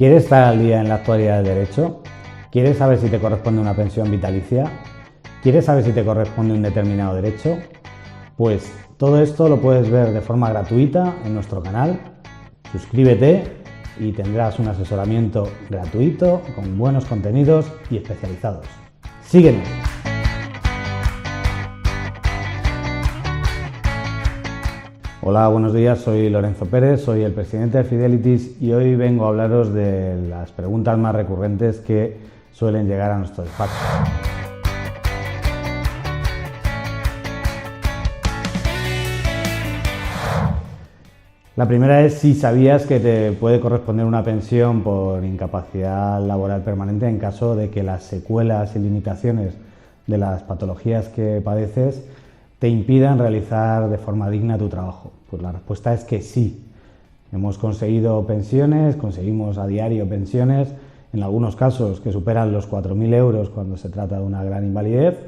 ¿Quieres estar al día en la actualidad del derecho? ¿Quieres saber si te corresponde una pensión vitalicia? ¿Quieres saber si te corresponde un determinado derecho? Pues todo esto lo puedes ver de forma gratuita en nuestro canal. Suscríbete y tendrás un asesoramiento gratuito con buenos contenidos y especializados. ¡Síguenos! Hola, buenos días, soy Lorenzo Pérez, soy el presidente de Fidelities y hoy vengo a hablaros de las preguntas más recurrentes que suelen llegar a nuestro despacho. La primera es si sabías que te puede corresponder una pensión por incapacidad laboral permanente en caso de que las secuelas y limitaciones de las patologías que padeces te impidan realizar de forma digna tu trabajo. Pues la respuesta es que sí. Hemos conseguido pensiones, conseguimos a diario pensiones, en algunos casos que superan los 4.000 euros cuando se trata de una gran invalidez,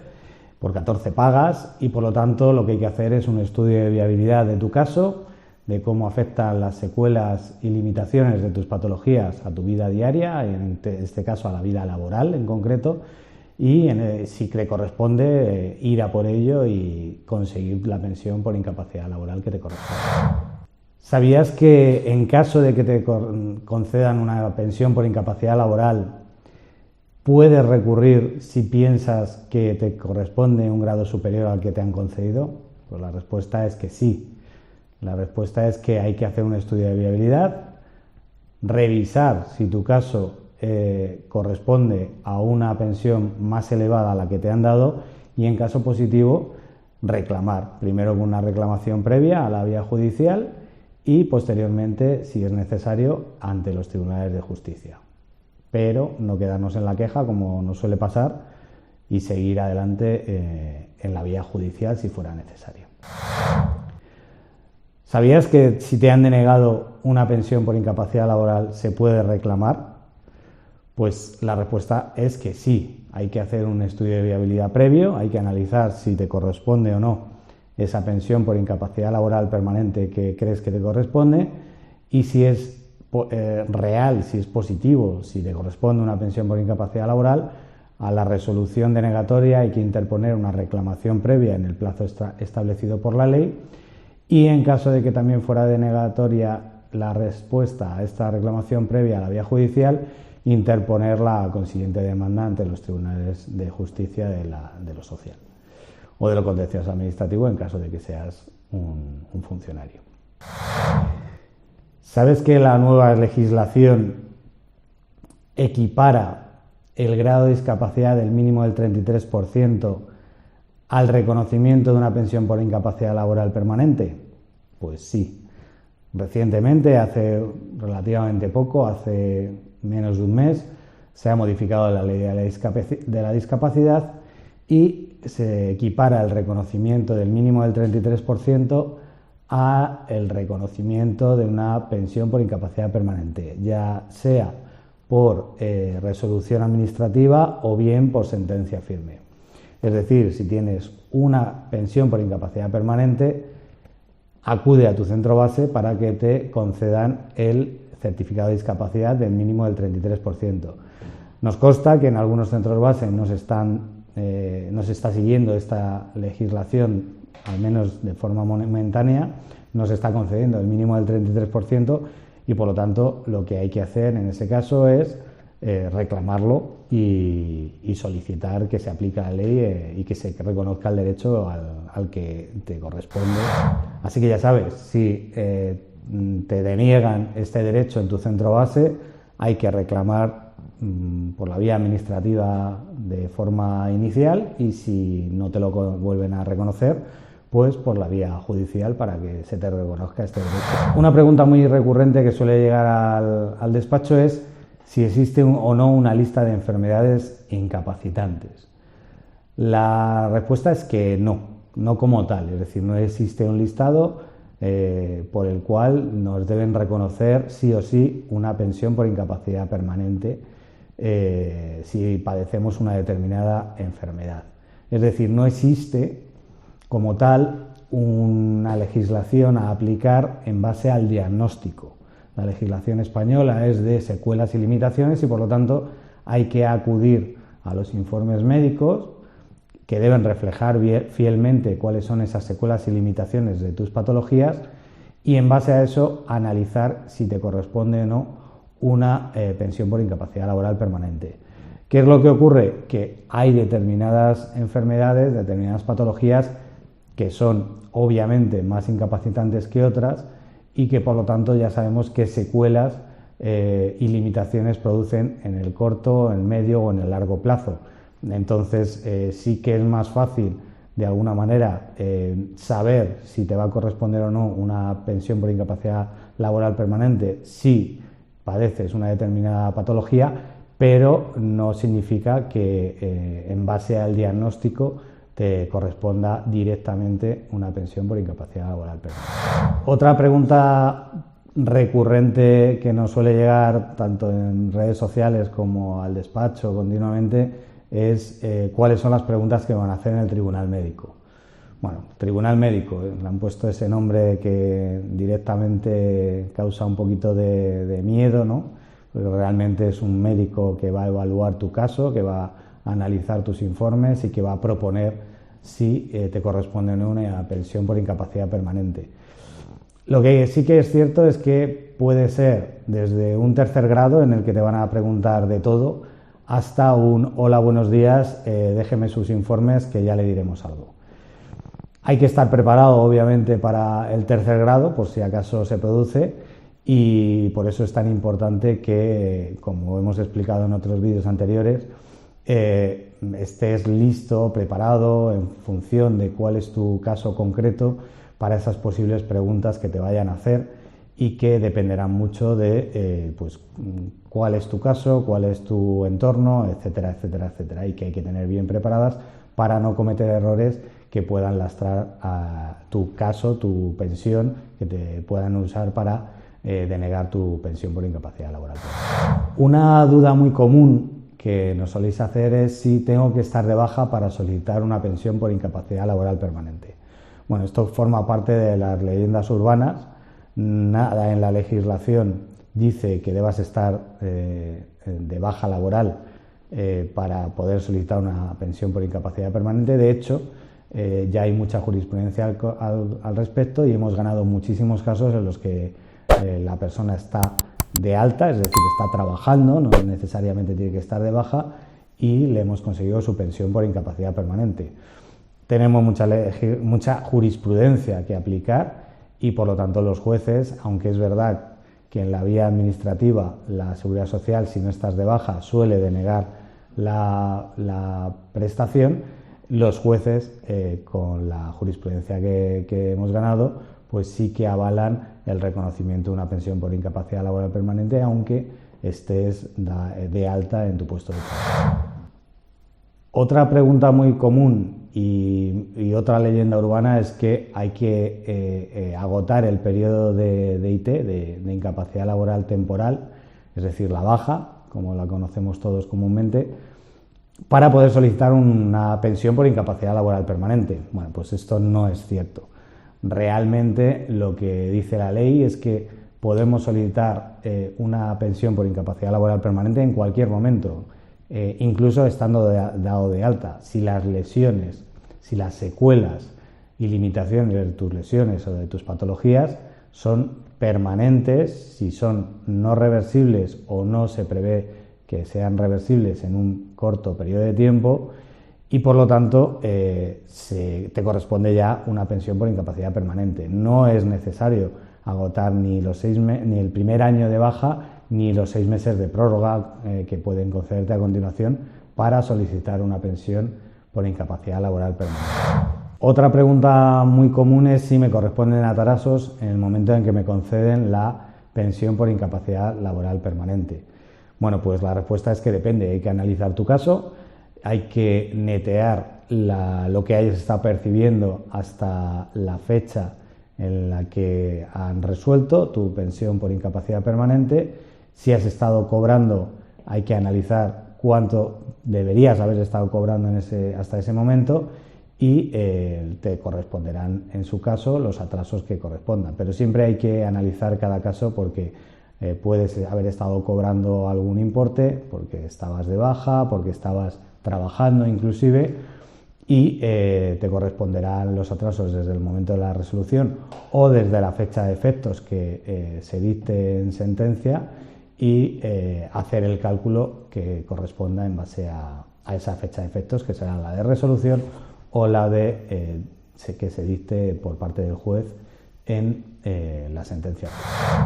por 14 pagas, y por lo tanto lo que hay que hacer es un estudio de viabilidad de tu caso, de cómo afectan las secuelas y limitaciones de tus patologías a tu vida diaria, en este caso a la vida laboral en concreto, y si te corresponde ir a por ello y conseguir la pensión por incapacidad laboral que te corresponde. ¿Sabías que en caso de que te concedan una pensión por incapacidad laboral, puedes recurrir si piensas que te corresponde un grado superior al que te han concedido? Pues la respuesta es que sí. La respuesta es que hay que hacer un estudio de viabilidad, revisar si tu caso corresponde a una pensión más elevada a la que te han dado y, en caso positivo, reclamar, primero con una reclamación previa a la vía judicial y posteriormente, si es necesario, ante los tribunales de justicia. Pero no quedarnos en la queja, como nos suele pasar, y seguir adelante en la vía judicial si fuera necesario. ¿Sabías que si te han denegado una pensión por incapacidad laboral se puede reclamar? Pues la respuesta es que sí. Hay que hacer un estudio de viabilidad previo, hay que analizar si te corresponde o no esa pensión por incapacidad laboral permanente que crees que te corresponde, y si es real, si es positivo, si te corresponde una pensión por incapacidad laboral, a la resolución denegatoria hay que interponer una reclamación previa en el plazo establecido por la ley, y en caso de que también fuera denegatoria la respuesta a esta reclamación previa a la vía judicial, interponer la consiguiente demanda ante los tribunales de justicia de lo social o de lo contencioso administrativo en caso de que seas un funcionario. ¿Sabes que la nueva legislación equipara el grado de discapacidad del mínimo del 33% al reconocimiento de una pensión por incapacidad laboral permanente? Pues sí. Recientemente, hace relativamente poco, hace menos de un mes, se ha modificado la ley de la discapacidad y se equipara el reconocimiento del mínimo del 33% a el reconocimiento de una pensión por incapacidad permanente, ya sea por resolución administrativa o bien por sentencia firme. Es decir, si tienes una pensión por incapacidad permanente, acude a tu centro base para que te concedan el certificado de discapacidad del mínimo del 33%. Nos consta que en algunos centros base no se está siguiendo esta legislación, al menos de forma momentánea, no se está concediendo el mínimo del 33% y, por lo tanto, lo que hay que hacer en ese caso es reclamarlo y solicitar que se aplique la ley y que se reconozca el derecho al que te corresponde. Así que ya sabes, si te deniegan este derecho en tu centro base, hay que reclamar por la vía administrativa de forma inicial, y si no te lo vuelven a reconocer, pues por la vía judicial para que se te reconozca este derecho. Una pregunta muy recurrente que suele llegar al despacho es si existe o no una lista de enfermedades incapacitantes. La respuesta es que no como tal, es decir, no existe un listado por el cual nos deben reconocer sí o sí una pensión por incapacidad permanente si padecemos una determinada enfermedad. Es decir, no existe como tal una legislación a aplicar en base al diagnóstico la legislación española es de secuelas y limitaciones y por lo tanto hay que acudir a los informes médicos que deben reflejar fielmente cuáles son esas secuelas y limitaciones de tus patologías y en base a eso analizar si te corresponde o no una pensión por incapacidad laboral permanente. ¿Qué es lo que ocurre? Que hay determinadas enfermedades, determinadas patologías que son obviamente más incapacitantes que otras y que por lo tanto ya sabemos qué secuelas y limitaciones producen en el corto, en el medio o en el largo plazo. Entonces sí que es más fácil de alguna manera saber si te va a corresponder o no una pensión por incapacidad laboral permanente si padeces una determinada patología, pero no significa que en base al diagnóstico te corresponda directamente una pensión por incapacidad laboral permanente. Otra pregunta recurrente que nos suele llegar tanto en redes sociales como al despacho continuamente es cuáles son las preguntas que van a hacer en el tribunal médico. Bueno, tribunal médico, le han puesto ese nombre que directamente causa un poquito de miedo, ¿no? Pero realmente es un médico que va a evaluar tu caso, que va a analizar tus informes y que va a proponer si te corresponde o no una pensión por incapacidad permanente. Lo que sí que es cierto es que puede ser desde un tercer grado en el que te van a preguntar de todo hasta un hola, buenos días, déjeme sus informes que ya le diremos algo. Hay que estar preparado obviamente para el tercer grado por si acaso se produce y por eso es tan importante que, como hemos explicado en otros vídeos anteriores, estés listo, preparado en función de cuál es tu caso concreto para esas posibles preguntas que te vayan a hacer y que dependerán mucho de pues, cuál es tu caso, cuál es tu entorno, etcétera, etcétera, etcétera, y que hay que tener bien preparadas para no cometer errores que puedan lastrar a tu caso, tu pensión, que te puedan usar para denegar tu pensión por incapacidad laboral. Una duda muy común que nos soléis hacer es si tengo que estar de baja para solicitar una pensión por incapacidad laboral permanente. Bueno, esto forma parte de las leyendas urbanas. Nada en la legislación dice que debas estar de baja laboral para poder solicitar una pensión por incapacidad permanente. De hecho, ya hay mucha jurisprudencia al respecto y hemos ganado muchísimos casos en los que la persona está de alta, es decir, está trabajando, no necesariamente tiene que estar de baja, y le hemos conseguido su pensión por incapacidad permanente. Tenemos mucha jurisprudencia que aplicar y por lo tanto los jueces, aunque es verdad que en la vía administrativa la Seguridad Social, si no estás de baja, suele denegar la prestación, los jueces, con la jurisprudencia que hemos ganado, pues sí que avalan el reconocimiento de una pensión por incapacidad laboral permanente, aunque estés de alta en tu puesto de trabajo. Otra pregunta muy común y otra leyenda urbana es que hay que agotar el periodo de IT, de incapacidad laboral temporal, es decir, la baja, como la conocemos todos comúnmente, para poder solicitar una pensión por incapacidad laboral permanente. Bueno, pues esto no es cierto. Realmente lo que dice la ley es que podemos solicitar una pensión por incapacidad laboral permanente en cualquier momento, incluso estando dado de alta. Si las lesiones, si las secuelas y limitaciones de tus lesiones o de tus patologías son permanentes, si son no reversibles o no se prevé que sean reversibles en un corto periodo de tiempo, y por lo tanto te corresponde ya una pensión por incapacidad permanente. No es necesario agotar ni el primer año de baja ni los 6 meses de prórroga que pueden concederte a continuación para solicitar una pensión por incapacidad laboral permanente. Otra pregunta muy común es si me corresponden atrasos en el momento en que me conceden la pensión por incapacidad laboral permanente. Bueno, pues la respuesta es que depende. Hay que analizar tu caso, hay que netear lo que hayas estado percibiendo hasta la fecha en la que han resuelto tu pensión por incapacidad permanente. Si has estado cobrando, hay que analizar cuánto deberías haber estado cobrando hasta ese momento y te corresponderán, en su caso, los atrasos que correspondan. Pero siempre hay que analizar cada caso porque puedes haber estado cobrando algún importe porque estabas de baja, porque estabas trabajando inclusive, y te corresponderán los atrasos desde el momento de la resolución o desde la fecha de efectos que se dicte en sentencia, y hacer el cálculo que corresponda en base a esa fecha de efectos, que será la de resolución o la de que se dicte por parte del juez en la sentencia.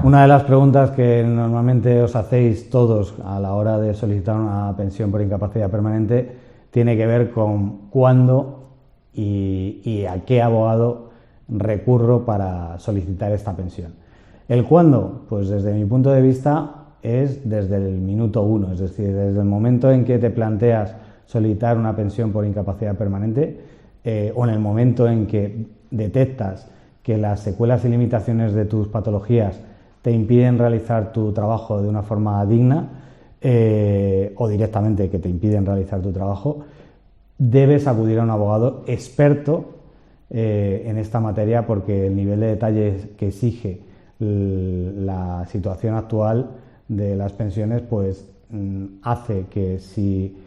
Una de las preguntas que normalmente os hacéis todos a la hora de solicitar una pensión por incapacidad permanente tiene que ver con cuándo y a qué abogado recurro para solicitar esta pensión. ¿El cuándo? Pues desde mi punto de vista es desde el minuto 1, es decir, desde el momento en que te planteas solicitar una pensión por incapacidad permanente, o en el momento en que detectas que las secuelas y limitaciones de tus patologías te impiden realizar tu trabajo de una forma digna, o directamente que te impiden realizar tu trabajo, debes acudir a un abogado experto en esta materia, porque el nivel de detalle que exige la situación actual de las pensiones pues hace que si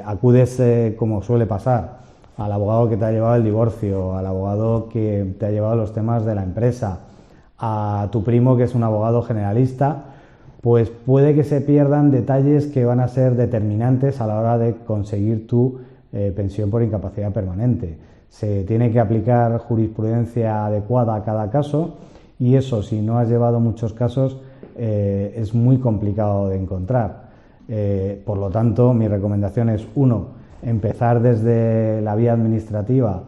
acudes, como suele pasar, al abogado que te ha llevado el divorcio, al abogado que te ha llevado los temas de la empresa, a tu primo que es un abogado generalista, pues puede que se pierdan detalles que van a ser determinantes a la hora de conseguir tu pensión por incapacidad permanente. Se tiene que aplicar jurisprudencia adecuada a cada caso, y eso, si no has llevado muchos casos, es muy complicado de encontrar. Por lo tanto, mi recomendación es, 1, empezar desde la vía administrativa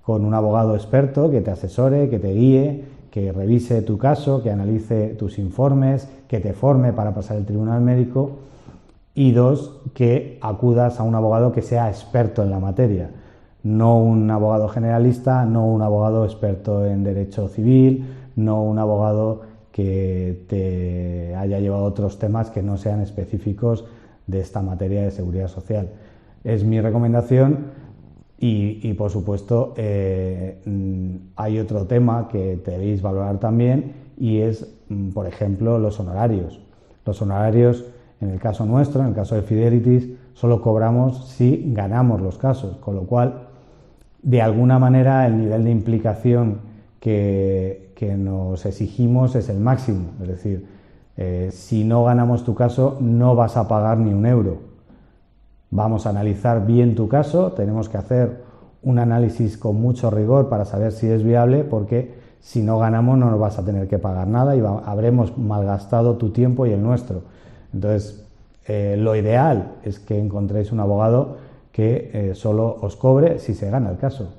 con un abogado experto que te asesore, que te guíe, que revise tu caso, que analice tus informes, que te forme para pasar el tribunal médico, y 2, que acudas a un abogado que sea experto en la materia, no un abogado generalista, no un abogado experto en derecho civil, no un abogado que te haya llevado otros temas que no sean específicos de esta materia de seguridad social. Es mi recomendación. Y por supuesto hay otro tema que debéis valorar también, y es, por ejemplo, los honorarios. Los honorarios, en el caso nuestro, en el caso de Fidelitis, solo cobramos si ganamos los casos, con lo cual, de alguna manera, el nivel de implicación que nos exigimos es el máximo. Es decir, si no ganamos tu caso, no vas a pagar ni un euro. Vamos a analizar bien tu caso, tenemos que hacer un análisis con mucho rigor para saber si es viable, porque si no ganamos no nos vas a tener que pagar nada y habremos malgastado tu tiempo y el nuestro. Entonces, lo ideal es que encontréis un abogado que solo os cobre si se gana el caso.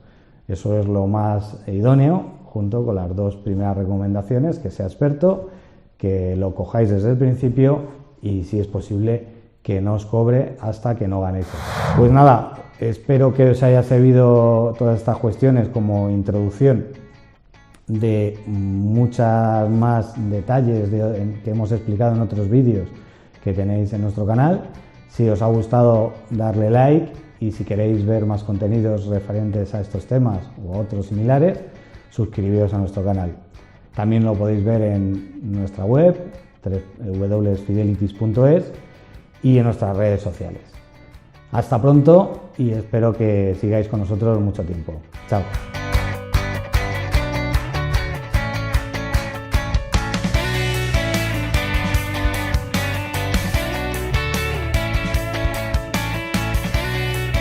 Eso es lo más idóneo, junto con las 2 primeras recomendaciones: que sea experto, que lo cojáis desde el principio, y, si es posible, que no os cobre hasta que no ganéis. Pues nada, espero que os haya servido todas estas cuestiones como introducción de muchas más detalles que hemos explicado en otros vídeos que tenéis en nuestro canal. Si os ha gustado, darle like, y si queréis ver más contenidos referentes a estos temas u otros similares, suscribiros a nuestro canal. También lo podéis ver en nuestra web, www.fidelitis.es, y en nuestras redes sociales. Hasta pronto, y espero que sigáis con nosotros mucho tiempo. Chao.